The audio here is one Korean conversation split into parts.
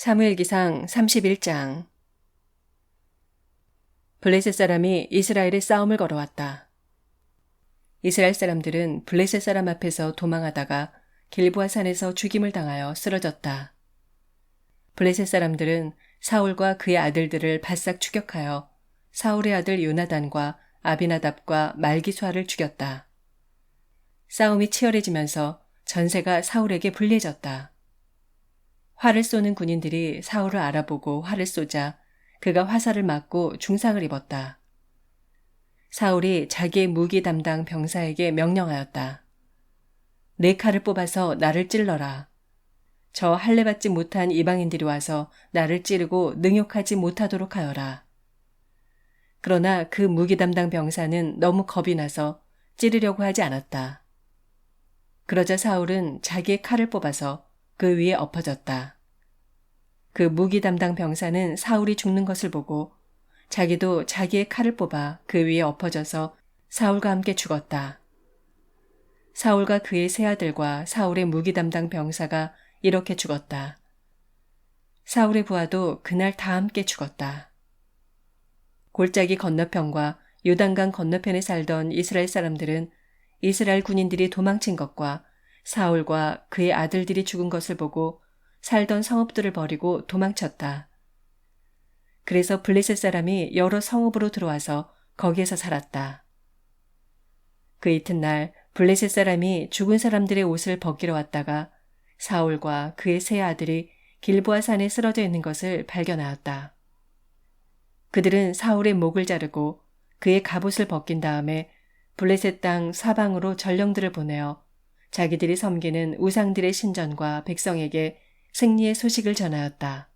사무엘기상 31장. 블레셋 사람이 이스라엘에 싸움을 걸어왔다. 이스라엘 사람들은 블레셋 사람 앞에서 도망하다가 길보아 산에서 죽임을 당하여 쓰러졌다. 블레셋 사람들은 사울과 그의 아들들을 바싹 추격하여 사울의 아들 요나단과 아비나답과 말기수아를 죽였다. 싸움이 치열해지면서 전세가 사울에게 불리해졌다. 활을 쏘는 군인들이 사울을 알아보고 활을 쏘자 그가 화살을 맞고 중상을 입었다. 사울이 자기의 무기 담당 병사에게 명령하였다. 네 칼을 뽑아서 나를 찔러라. 저 할례받지 못한 이방인들이 와서 나를 찌르고 능욕하지 못하도록 하여라. 그러나 그 무기 담당 병사는 너무 겁이 나서 찌르려고 하지 않았다. 그러자 사울은 자기의 칼을 뽑아서 그 위에 엎어졌다. 그 무기 담당 병사는 사울이 죽는 것을 보고 자기도 자기의 칼을 뽑아 그 위에 엎어져서 사울과 함께 죽었다. 사울과 그의 세 아들과 사울의 무기 담당 병사가 이렇게 죽었다. 사울의 부하도 그날 다 함께 죽었다. 골짜기 건너편과 요단강 건너편에 살던 이스라엘 사람들은 이스라엘 군인들이 도망친 것과 사울과 그의 아들들이 죽은 것을 보고 살던 성읍들을 버리고 도망쳤다. 그래서 블레셋 사람이 여러 성읍으로 들어와서 거기에서 살았다. 그 이튿날 블레셋 사람이 죽은 사람들의 옷을 벗기러 왔다가 사울과 그의 세 아들이 길보아 산에 쓰러져 있는 것을 발견하였다. 그들은 사울의 목을 자르고 그의 갑옷을 벗긴 다음에 블레셋 땅 사방으로 전령들을 보내어 자기들이 섬기는 우상들의 신전과 백성에게 승리의 소식을 전하였다.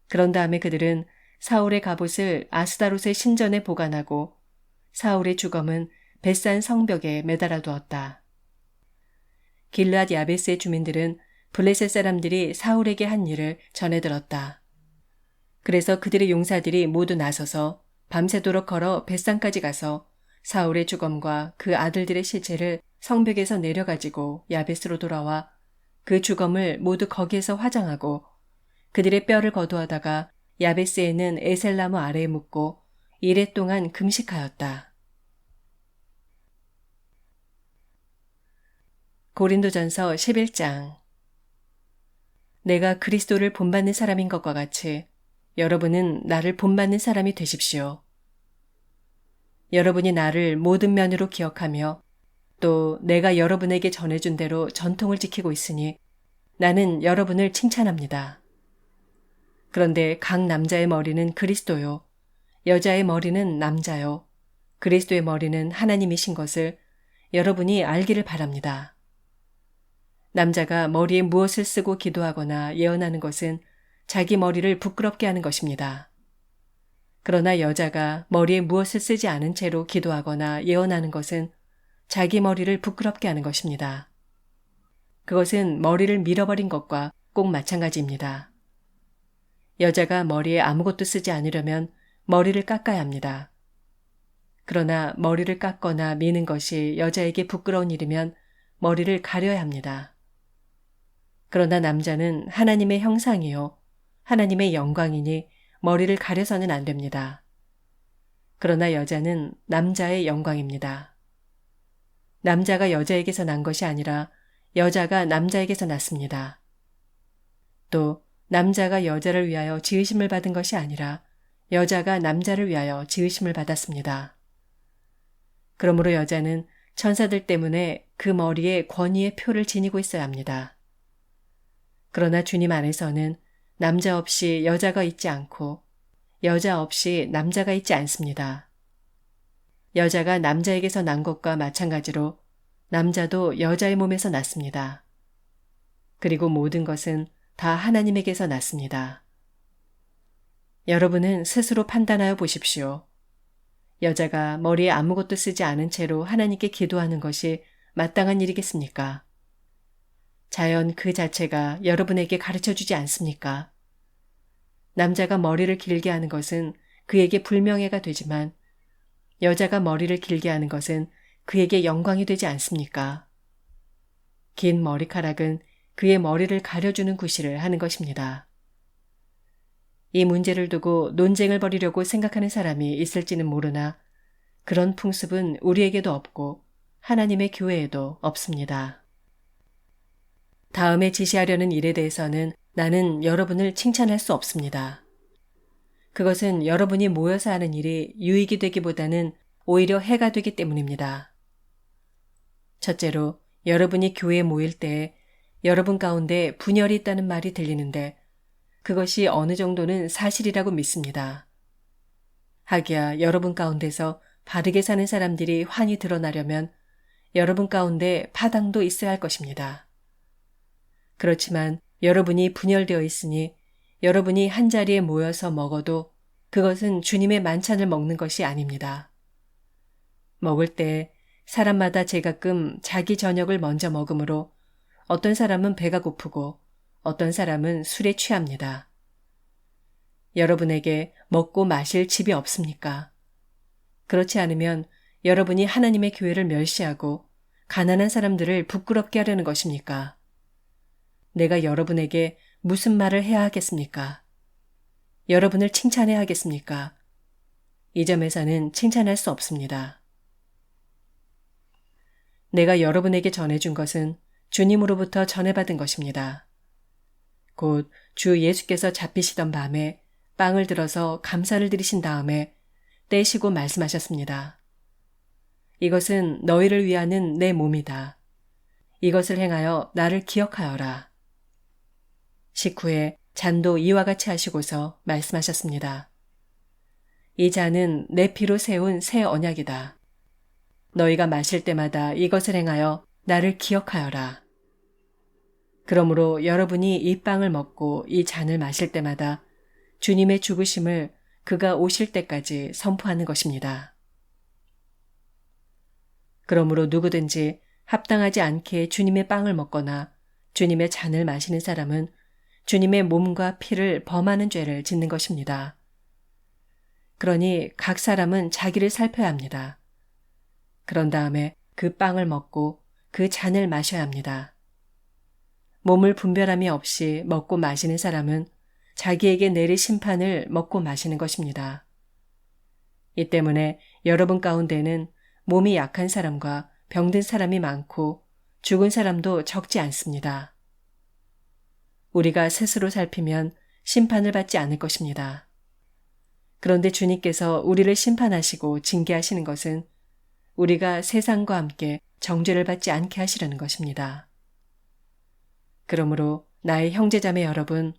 그런 다음에 그들은 사울의 갑옷을 아스다롯의 신전에 보관하고 사울의 주검은 벳산 성벽에 매달아 두었다. 길르앗 야베스의 주민들은 블레셋 사람들이 사울에게 한 일을 전해 들었다. 그래서 그들의 용사들이 모두 나서서 밤새도록 걸어 벳산까지 가서 사울의 주검과 그 아들들의 실체를 성벽에서 내려가지고 야베스로 돌아와 그 주검을 모두 거기에서 화장하고 그들의 뼈를 거두어다가 야베스에는 에셀나무 아래에 묻고 이레 동안 금식하였다. 고린도전서 11장. 내가 그리스도를 본받는 사람인 것과 같이 여러분은 나를 본받는 사람이 되십시오. 여러분이 나를 모든 면으로 기억하며 또 내가 여러분에게 전해준 대로 전통을 지키고 있으니 나는 여러분을 칭찬합니다. 그런데 각 남자의 머리는 그리스도요, 여자의 머리는 남자요, 그리스도의 머리는 하나님이신 것을 여러분이 알기를 바랍니다. 남자가 머리에 무엇을 쓰고 기도하거나 예언하는 것은 자기 머리를 부끄럽게 하는 것입니다. 그러나 여자가 머리에 무엇을 쓰지 않은 채로 기도하거나 예언하는 것은 자기 머리를 부끄럽게 하는 것입니다. 그것은 머리를 밀어버린 것과 꼭 마찬가지입니다. 여자가 머리에 아무것도 쓰지 않으려면 머리를 깎아야 합니다. 그러나 머리를 깎거나 미는 것이 여자에게 부끄러운 일이면 머리를 가려야 합니다. 그러나 남자는 하나님의 형상이요, 하나님의 영광이니 머리를 가려서는 안 됩니다. 그러나 여자는 남자의 영광입니다. 남자가 여자에게서 난 것이 아니라 여자가 남자에게서 났습니다. 또 남자가 여자를 위하여 지으심을 받은 것이 아니라 여자가 남자를 위하여 지으심을 받았습니다. 그러므로 여자는 천사들 때문에 그 머리에 권위의 표를 지니고 있어야 합니다. 그러나 주님 안에서는 남자 없이 여자가 있지 않고 여자 없이 남자가 있지 않습니다. 여자가 남자에게서 난 것과 마찬가지로 남자도 여자의 몸에서 났습니다. 그리고 모든 것은 다 하나님에게서 났습니다. 여러분은 스스로 판단하여 보십시오. 여자가 머리에 아무것도 쓰지 않은 채로 하나님께 기도하는 것이 마땅한 일이겠습니까? 자연 그 자체가 여러분에게 가르쳐주지 않습니까? 남자가 머리를 길게 하는 것은 그에게 불명예가 되지만 여자가 머리를 길게 하는 것은 그에게 영광이 되지 않습니까? 긴 머리카락은 그의 머리를 가려주는 구실을 하는 것입니다. 이 문제를 두고 논쟁을 벌이려고 생각하는 사람이 있을지는 모르나 그런 풍습은 우리에게도 없고 하나님의 교회에도 없습니다. 다음에 지시하려는 일에 대해서는 나는 여러분을 칭찬할 수 없습니다. 그것은 여러분이 모여서 하는 일이 유익이 되기보다는 오히려 해가 되기 때문입니다. 첫째로, 여러분이 교회에 모일 때 여러분 가운데 분열이 있다는 말이 들리는데 그것이 어느 정도는 사실이라고 믿습니다. 하기야 여러분 가운데서 바르게 사는 사람들이 환히 드러나려면 여러분 가운데 파당도 있어야 할 것입니다. 그렇지만 여러분이 분열되어 있으니 여러분이 한자리에 모여서 먹어도 그것은 주님의 만찬을 먹는 것이 아닙니다. 먹을 때 사람마다 제가끔 자기 저녁을 먼저 먹으므로 어떤 사람은 배가 고프고 어떤 사람은 술에 취합니다. 여러분에게 먹고 마실 집이 없습니까? 그렇지 않으면 여러분이 하나님의 교회를 멸시하고 가난한 사람들을 부끄럽게 하려는 것입니까? 내가 여러분에게 무슨 말을 해야 하겠습니까? 여러분을 칭찬해야 하겠습니까? 이 점에서는 칭찬할 수 없습니다. 내가 여러분에게 전해준 것은 주님으로부터 전해받은 것입니다. 곧 주 예수께서 잡히시던 밤에 빵을 들어서 감사를 드리신 다음에 떼시고 말씀하셨습니다. 이것은 너희를 위하는 내 몸이다. 이것을 행하여 나를 기억하여라. 식후에 잔도 이와 같이 하시고서 말씀하셨습니다. 이 잔은 내 피로 세운 새 언약이다. 너희가 마실 때마다 이것을 행하여 나를 기억하여라. 그러므로 여러분이 이 빵을 먹고 이 잔을 마실 때마다 주님의 죽으심을 그가 오실 때까지 선포하는 것입니다. 그러므로 누구든지 합당하지 않게 주님의 빵을 먹거나 주님의 잔을 마시는 사람은 주님의 몸과 피를 범하는 죄를 짓는 것입니다. 그러니 각 사람은 자기를 살펴야 합니다. 그런 다음에 그 빵을 먹고 그 잔을 마셔야 합니다. 몸을 분별함이 없이 먹고 마시는 사람은 자기에게 내릴 심판을 먹고 마시는 것입니다. 이 때문에 여러분 가운데는 몸이 약한 사람과 병든 사람이 많고 죽은 사람도 적지 않습니다. 우리가 스스로 살피면 심판을 받지 않을 것입니다. 그런데 주님께서 우리를 심판하시고 징계하시는 것은 우리가 세상과 함께 정죄를 받지 않게 하시려는 것입니다. 그러므로 나의 형제자매 여러분,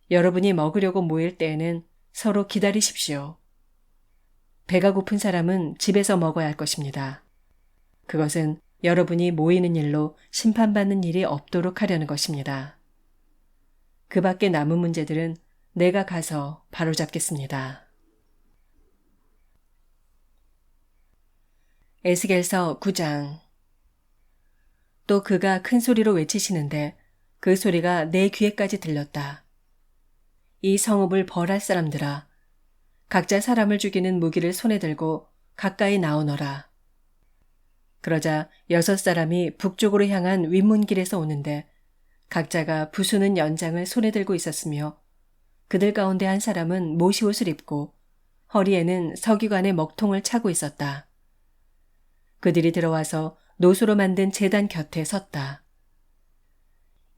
여러분이 먹으려고 모일 때에는 서로 기다리십시오. 배가 고픈 사람은 집에서 먹어야 할 것입니다. 그것은 여러분이 모이는 일로 심판받는 일이 없도록 하려는 것입니다. 그 밖에 남은 문제들은 내가 가서 바로잡겠습니다. 에스겔서 9장. 또 그가 큰 소리로 외치시는데 그 소리가 내 귀에까지 들렸다. 이 성읍을 벌할 사람들아, 각자 사람을 죽이는 무기를 손에 들고 가까이 나오너라. 그러자 6사람이 북쪽으로 향한 윗문길에서 오는데 각자가 부수는 연장을 손에 들고 있었으며 그들 가운데 한 사람은 모시옷을 입고 허리에는 서기관의 먹통을 차고 있었다. 그들이 들어와서 노소로 만든 제단 곁에 섰다.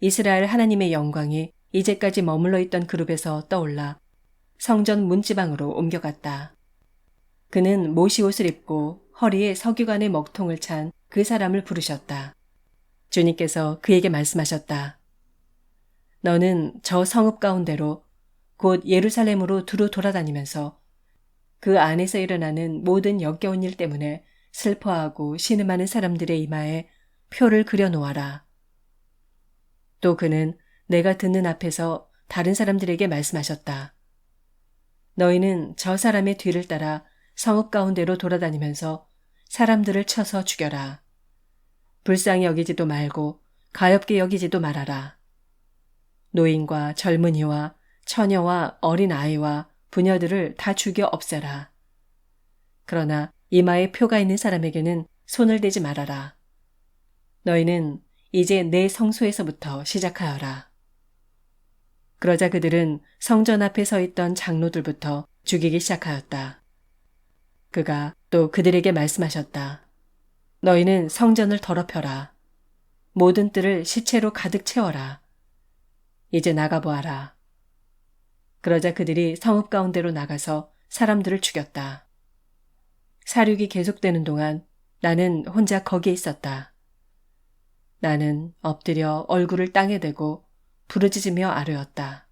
이스라엘 하나님의 영광이 이제까지 머물러 있던 그룹에서 떠올라 성전 문지방으로 옮겨갔다. 그는 모시옷을 입고 허리에 서기관의 먹통을 찬 그 사람을 부르셨다. 주님께서 그에게 말씀하셨다. 너는 저 성읍 가운데로 곧 예루살렘으로 두루 돌아다니면서 그 안에서 일어나는 모든 역겨운 일 때문에 슬퍼하고 신음하는 사람들의 이마에 표를 그려 놓아라. 또 그는 내가 듣는 앞에서 다른 사람들에게 말씀하셨다. 너희는 저 사람의 뒤를 따라 성읍 가운데로 돌아다니면서 사람들을 쳐서 죽여라. 불쌍히 여기지도 말고 가엾게 여기지도 말아라. 노인과 젊은이와 처녀와 어린아이와 부녀들을 다 죽여 없애라. 그러나 이마에 표가 있는 사람에게는 손을 대지 말아라. 너희는 이제 내 성소에서부터 시작하여라. 그러자 그들은 성전 앞에 서 있던 장로들부터 죽이기 시작하였다. 그가 또 그들에게 말씀하셨다. 너희는 성전을 더럽혀라. 모든 뜰을 시체로 가득 채워라. 이제 나가보아라. 그러자 그들이 성읍 가운데로 나가서 사람들을 죽였다. 사륙이 계속되는 동안 나는 혼자 거기에 있었다. 나는 엎드려 얼굴을 땅에 대고 부르짖으며 아뢰었다.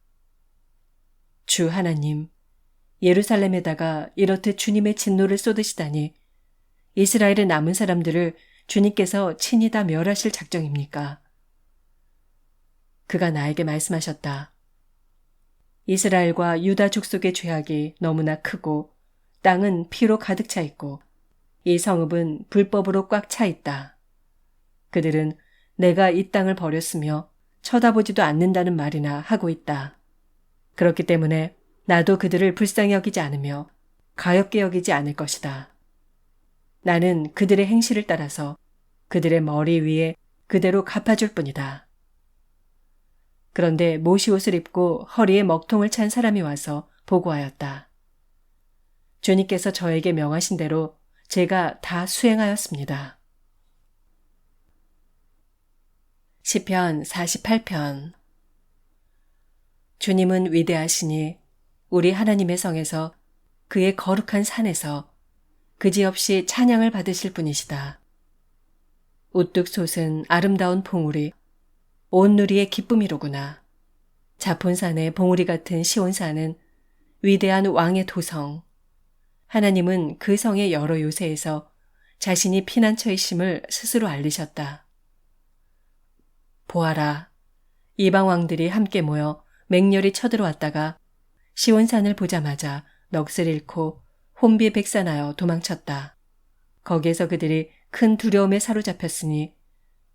주 하나님, 예루살렘에다가 이렇듯 주님의 진노를 쏟으시다니 이스라엘의 남은 사람들을 주님께서 친히 다 멸하실 작정입니까? 그가 나에게 말씀하셨다. 이스라엘과 유다 족속의 죄악이 너무나 크고 땅은 피로 가득 차 있고 이 성읍은 불법으로 꽉 차 있다. 그들은 내가 이 땅을 버렸으며 쳐다보지도 않는다는 말이나 하고 있다. 그렇기 때문에 나도 그들을 불쌍히 여기지 않으며 가엾게 여기지 않을 것이다. 나는 그들의 행실을 따라서 그들의 머리 위에 그대로 갚아줄 뿐이다. 그런데 모시옷을 입고 허리에 먹통을 찬 사람이 와서 보고하였다. 주님께서 저에게 명하신 대로 제가 다 수행하였습니다. 시편 48편. 주님은 위대하시니 우리 하나님의 성에서 그의 거룩한 산에서 그지없이 찬양을 받으실 분이시다. 우뚝 솟은 아름다운 봉우리, 온 누리의 기쁨이로구나. 자폰산의 봉우리 같은 시온산은 위대한 왕의 도성. 하나님은 그 성의 여러 요새에서 자신이 피난처의 심을 스스로 알리셨다. 보아라, 이방 왕들이 함께 모여 맹렬히 쳐들어왔다가 시온산을 보자마자 넋을 잃고 혼비백산하여 도망쳤다. 거기에서 그들이 큰 두려움에 사로잡혔으니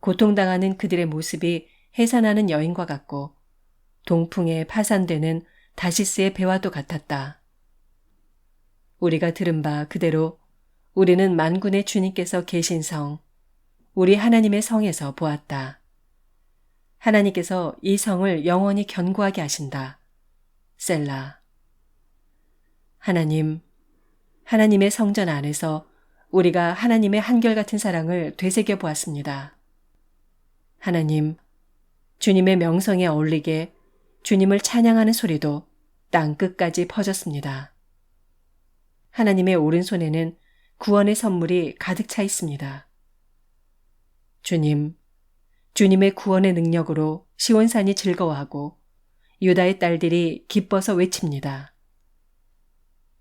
고통당하는 그들의 모습이 해산하는 여인과 같고 동풍에 파산되는 다시스의 배와도 같았다. 우리가 들은 바 그대로 우리는 만군의 주님께서 계신 성, 우리 하나님의 성에서 보았다. 하나님께서 이 성을 영원히 견고하게 하신다. 셀라. 하나님, 하나님의 성전 안에서 우리가 하나님의 한결같은 사랑을 되새겨 보았습니다. 하나님, 주님의 명성에 어울리게 주님을 찬양하는 소리도 땅 끝까지 퍼졌습니다. 하나님의 오른손에는 구원의 선물이 가득 차 있습니다. 주님, 주님의 구원의 능력으로 시온산이 즐거워하고 유다의 딸들이 기뻐서 외칩니다.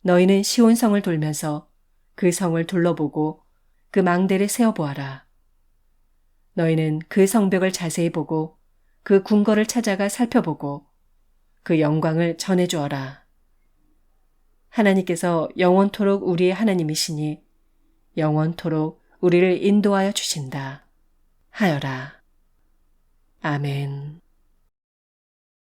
너희는 시온성을 돌면서 그 성을 둘러보고 그 망대를 세어보아라. 너희는 그 성벽을 자세히 보고 그 궁궐을 찾아가 살펴보고 그 영광을 전해주어라. 하나님께서 영원토록 우리의 하나님이시니 영원토록 우리를 인도하여 주신다. 하여라. 아멘.